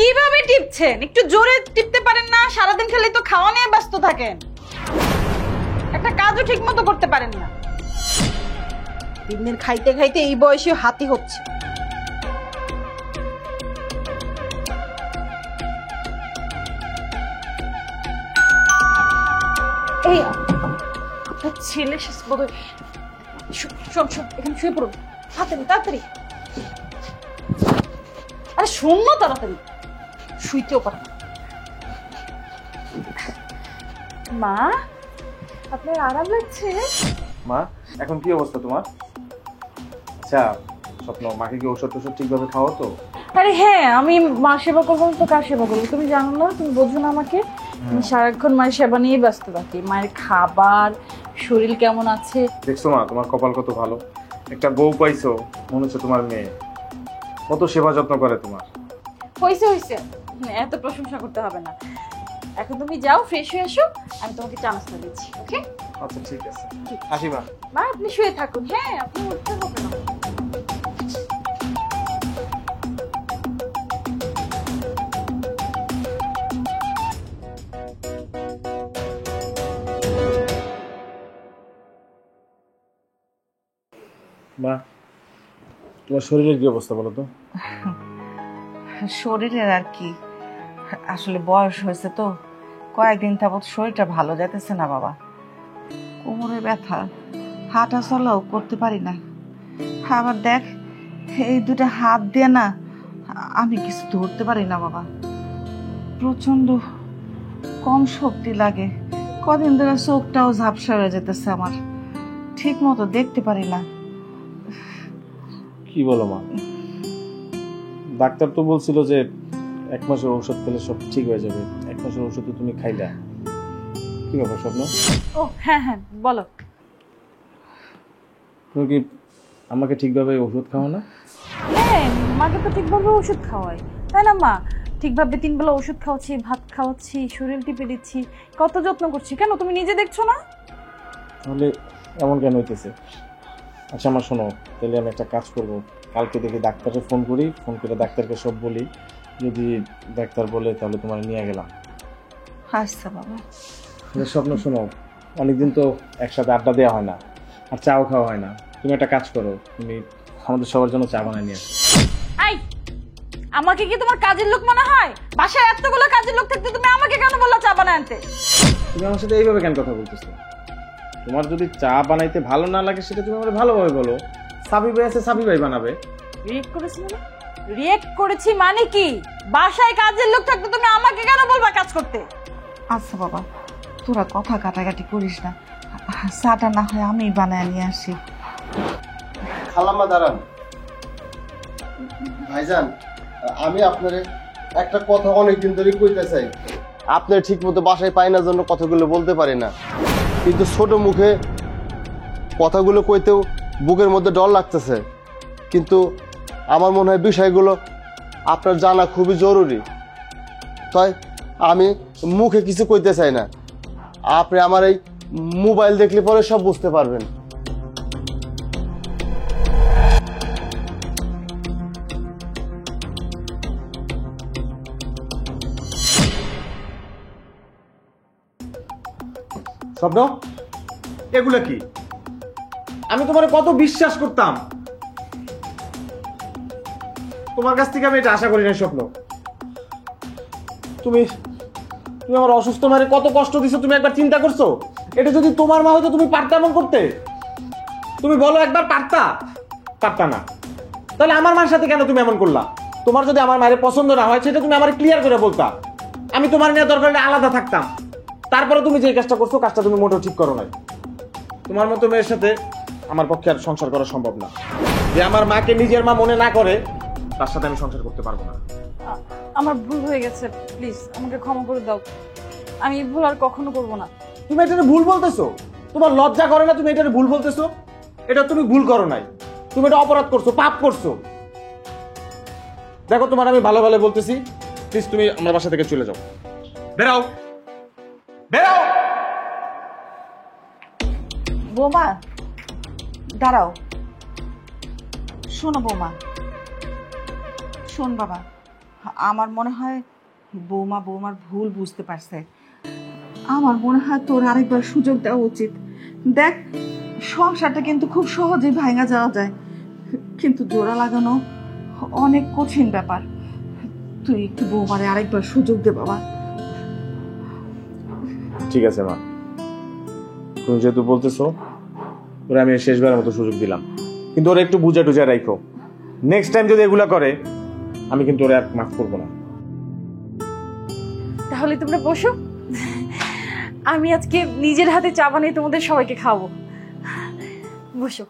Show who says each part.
Speaker 1: কিভাবে টিপছেন? একটু জোরে টিপতে পারেন না? সারাদিন খালি তো খাওয়া নিয়ে ব্যস্ত থাকেন, একটা কাজও ঠিক মতো করতে পারেন না। দিন দিন খাইতে খাইতে এই বয়সে হাতি হচ্ছে। এই আপনার ছেলে শেষ বোধহয়। শোন শোন, এখানে শুয়ে পড়ুন তাড়াতাড়ি তাড়াতাড়ি। আরে শোন না তাড়াতাড়ি, শুইতেও পারে না। মা, আপনার আরাম লাগছে?
Speaker 2: মা, এখন কি অবস্থা তোমার? আচ্ছা স্বপ্ন, মাকে কি ওষুধ টষুধ ঠিকভাবে খাওয়া তো?
Speaker 1: আরে হ্যাঁ, আমি মা সেবা করবো তো কার সেবা করবো? তুমি জানো না, তুমি বোঝো না আমাকে। আমি সারাক্ষণ মায়ের সেবা নিয়ে ব্যস্ত থাকি। মায়ের খাবার, শরীর কেমন আছে।
Speaker 2: দেখছো মা, তোমার কপাল কত ভালো, একটা বউ পাইছো, মনে হচ্ছে তোমার মেয়ে। কত সেবা যত্ন করে তোমার।
Speaker 1: হয়েছে হয়েছে, এত প্রশংসা করতে হবে না। এখন তুমি যাও, ফ্রেশ হয়ে এসো, আমি তোমাকে চা নাস্তা দিচ্ছি। ওকে?
Speaker 2: আচ্ছা ঠিক আছে, আসি মা।
Speaker 1: মা আপনি শুয়ে থাকুন। হ্যাঁ, আপনি উঠতে হবে না।
Speaker 2: মা, তোমার শরীরের কি অবস্থা বলো তো?
Speaker 3: শরীরের আর কি, আসলে বয়স হয়েছে তো, কয়েকদিন তারপর শরীরটা ভালো যাইতেছে না বাবা। কোমরে ব্যথা, হাঁটা চলাও করতে পারি না। আবার দেখ, এই দুটো হাত দিয়ে না আমি কিছু ধরতে পারি না বাবা। প্রচন্ড কম শক্তি লাগে। কদিন ধরে চোখটাও ঝাপসা হয়ে যেতেছে আমার, ঠিক মতো দেখতে পারি না।
Speaker 2: কি বলো মা, ডাক্তার তো বলছিল যে 1 মাসের ঔষধ খেলে সব ঠিক হয়ে যাবে। 1 মাসের ওষুধ তো তুমি খাইলা, কি ব্যাপার স্বপ্ন?
Speaker 1: ও হ্যাঁ হ্যাঁ, বলো।
Speaker 2: তুমি কি আমাকে ঠিকভাবে ওষুধ খাও না?
Speaker 1: হ্যাঁ, মাকে তো ঠিকভাবে ওষুধ খাওয়াই, তাই না মা? ঠিকভাবে 3 বেলা ওষুধ খাওয়াচ্ছি, ভাত খাওয়াচ্ছি, শরীর টিপে দিচ্ছি, কত যত্ন করছি। কেন তুমি নিজে দেখছো না?
Speaker 2: তাহলে এমন কেন হইতেছে? আচ্ছা আমার শোনো, তাহলে আমি একটা কাজ করব, কালকে দেখি ডাক্তারকে ফোন করি, ফোন করে ডাক্তারকে সব বলি। যদি ডাক্তার বলে তাহলে তোমার নিয়ে গেলাম।
Speaker 3: আচ্ছা বাবা।
Speaker 2: স্বপ্ন শোনো, অনেকদিন তো একসাথে আড্ডা দেওয়া হয় না, আর চাও খাওয়া হয় না। তুমি একটা কাজ করো, তুমি আমাদের সবার জন্য চা বানিয়ে নিয়ে আসো।
Speaker 1: আই, আমাকে কি তোমার কাজের লোক মনে হয়? বাসায় এতগুলো কাজের লোক থাকতে তুমি আমাকে কেন বললা চা বানায় আনতে?
Speaker 2: তুমি আমার সাথে এইভাবে কেন কথা বলতেছো? তোমার যদি চা বানাইতে ভালো না লাগে সেটা তুমি আমাকে ভালোভাবে বলো। সাবি ভাই আছে, সাবি ভাই বানাবে।
Speaker 1: রিয়েক্ট করেছি মানে? রিয়েক্ট করেছি মানে কি? বাসায় কাজের লোক থাকতে তুমি আমাকে কেন বলবা কাজ করতে?
Speaker 3: আচ্ছা বাবা, তোরা কথা কাটাকাটি করিস না, চাটা না হয় আমি বানায় নিয়ে আসি।
Speaker 4: খালাম্মা দাঁড়ান। ভাইজান, আমি আপনার একটা কথা অনেকদিন ধরে কইতে চাই। আপনার ঠিক মতো বাসায় পাই না জন্য কথাগুলো বলতে পারি না, কিন্তু ছোট মুখে কথাগুলো কইতেও বুকের মধ্যে ডর লাগতেছে। কিন্তু আমার মনে হয় বিষয়গুলো আপনার জানা খুবই জরুরি, তাই আমি মুখে কিছু কইতে চাই না। আপনি আমার এই মোবাইল দেখলে পরে সব বুঝতে পারবেন।
Speaker 2: স্বপ্ন, এগুলো কি? আমি তোমার কত বিশ্বাস করতাম, তোমার কাছ থেকে আমি এটা আশা করি না। স্বপ্ন, তুমি তুমি আমার অসুস্থ মারে কত কষ্ট দিছো, তুমি একবার চিন্তা করছো? এটা যদি তোমার মা হয়তো তুমি পারতা এমন করতে? তুমি বলো একবার, পারতা না। তাহলে আমার মার সাথে কেন তুমি এমন করলা? তোমার যদি আমার মায়ের পছন্দ না হয় সেটা তুমি আমার ক্লিয়ার করে বলতা, আমি তোমার নিয়ে দরকার হলে আলাদা থাকতাম। তারপরে তুমি যে কাজটা করছো, কাজটা তুমি মোটেও ঠিক করো নাই। তোমার মতো মেয়ের সাথে আমার পক্ষে আর সংসার করা সম্ভব না। যে আমার মাকে নিজের মা মনে না করে, তার সাথে আমি সংসার করতে পারবো না।
Speaker 1: আমার ভুল হয়ে গেছে, প্লিজ আমাকে ক্ষমা করে দাও। আমি এই ভুল আর কখনো করবো না।
Speaker 2: তুমি এটা ভুল বলতেছো? তোমার লজ্জা করে না? তুমি এটা ভুল বলতেছো? এটা তুমি ভুল করো নাই, তুমি এটা অপরাধ করছো, পাপ করছো। দেখো তোমার আমি ভালো ভালো বলতেছি, প্লিজ তুমি আমার বাসা থেকে চলে যাও। বেরাও, বেরাও।
Speaker 3: বৌমা দাঁড়াও, শোনো বৌমা, শোন বাবা, আমার মনে হয় বৌমার ভুল বুঝতে পারছে। আমার মনে হয় তোর আরেকবার সুযোগ দেওয়া উচিত। দেখ, সংসারটা কিন্তু খুব সহজেই ভাঙা যাওয়া যায়, কিন্তু জোড়া লাগানো অনেক কঠিন ব্যাপার। তুই একটু বৌমারে আরেকবার সুযোগ দে বাবা।
Speaker 2: ঠিক আছে মা, তুমি যেহেতু বলতেছো, ওরা আমি শেষবারের মতো সুযোগ দিলাম, কিন্তু ওরা একটু বুঝা টুজা রাখো। নেক্সট টাইম যদি এগুলা করে আমি কিন্তু ওরা মাফ করবো না।
Speaker 5: তাহলে তোমরা বসো, আমি আজকে নিজের হাতে চা বানিয়ে তোমাদের সবাইকে খাওয়াবো। বসো।